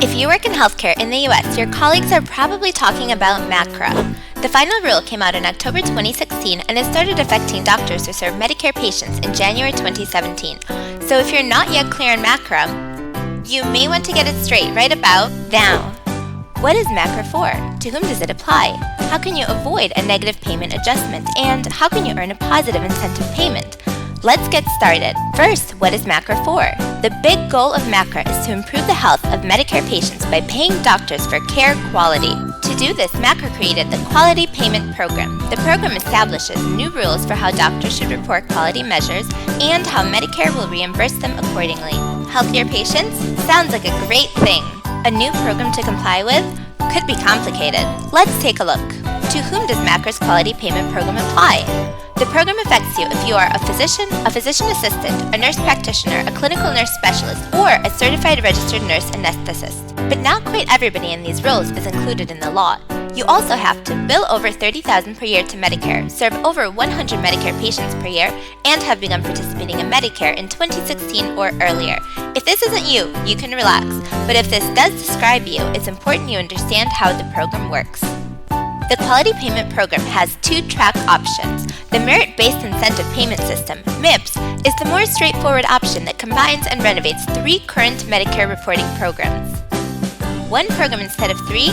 If you work in healthcare in the US, your colleagues are probably talking about MACRA. The final rule came out in October 2016 and it started affecting doctors who serve Medicare patients in January 2017. So if you're not yet clear on MACRA, you may want to get it straight right about now. What is MACRA for? To whom does it apply? How can you avoid a negative payment adjustment? And how can you earn a positive incentive payment? Let's get started. First, what is MACRA for? The big goal of MACRA is to improve the health of Medicare patients by paying doctors for care quality. To do this, MACRA created the Quality Payment Program. The program establishes new rules for how doctors should report quality measures and how Medicare will reimburse them accordingly. Healthier patients? Sounds like a great thing. A new program to comply with? Could be complicated. Let's take a look. To whom does MACRA's Quality Payment Program apply? The program affects you if you are a physician assistant, a nurse practitioner, a clinical nurse specialist, or a certified registered nurse anesthetist. But not quite everybody in these roles is included in the law. You also have to bill over $30,000 per year to Medicare, serve over 100 Medicare patients per year, and have begun participating in Medicare in 2016 or earlier. If this isn't you, you can relax. But if this does describe you, it's important you understand how the program works. The Quality Payment Program has two-track options. The Merit-Based Incentive Payment System, MIPS, is the more straightforward option that combines and renovates 3 current Medicare reporting programs. 1 program instead of 3?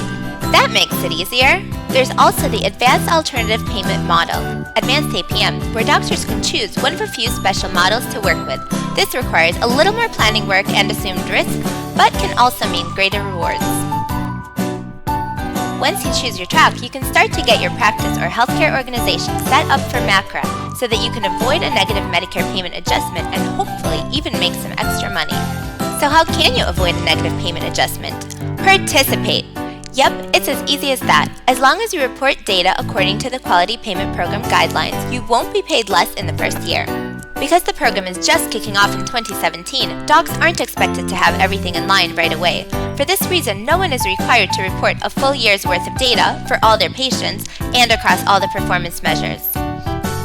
That makes it easier. There's also the Advanced Alternative Payment Model, Advanced APM, where doctors can choose one of a few special models to work with. This requires a little more planning work and assumed risk, but can also mean greater rewards. Once you choose your track, you can start to get your practice or healthcare organization set up for MACRA so that you can avoid a negative Medicare payment adjustment and hopefully even make some extra money. So how can you avoid a negative payment adjustment? Participate! Yep, it's as easy as that. As long as you report data according to the Quality Payment Program guidelines, you won't be paid less in the first year. Because the program is just kicking off in 2017, docs aren't expected to have everything in line right away. For this reason, no one is required to report a full year's worth of data for all their patients and across all the performance measures.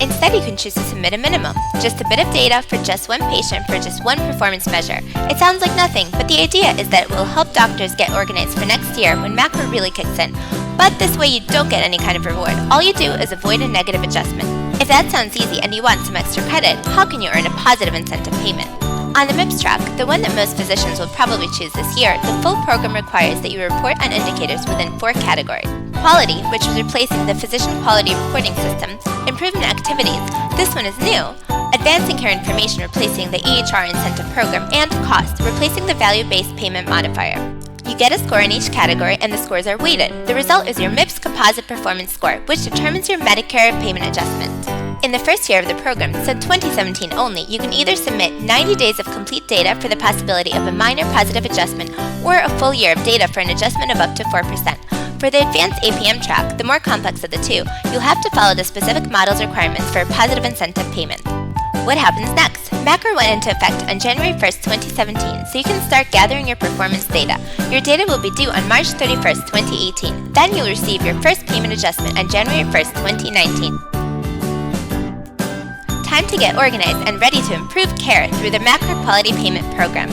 Instead, you can choose to submit a minimum, just a bit of data for just one patient for just one performance measure. It sounds like nothing, but the idea is that it will help doctors get organized for next year when MACRA really kicks in. But this way you don't get any kind of reward. All you do is avoid a negative adjustment. If that sounds easy and you want some extra credit, how can you earn a positive incentive payment? On the MIPS track, the one that most physicians will probably choose this year, the full program requires that you report on indicators within 4 categories. Quality, which is replacing the Physician Quality Reporting System. Improvement activities, this one is new. Advancing Care Information, replacing the EHR Incentive Program. And Cost, replacing the Value-Based Payment Modifier. You get a score in each category and the scores are weighted. The result is your MIPS Composite Performance Score, which determines your Medicare payment adjustment. In the first year of the program, so 2017 only, you can either submit 90 days of complete data for the possibility of a minor positive adjustment or a full year of data for an adjustment of up to 4%. For the Advanced APM track, the more complex of the two, you'll have to follow the specific model's requirements for a positive incentive payment. What happens next? MACRA went into effect on January 1st, 2017, so you can start gathering your performance data. Your data will be due on March 31st, 2018. Then you'll receive your first payment adjustment on January 1st, 2019. Time to get organized and ready to improve care through the MACRA Quality Payment Program.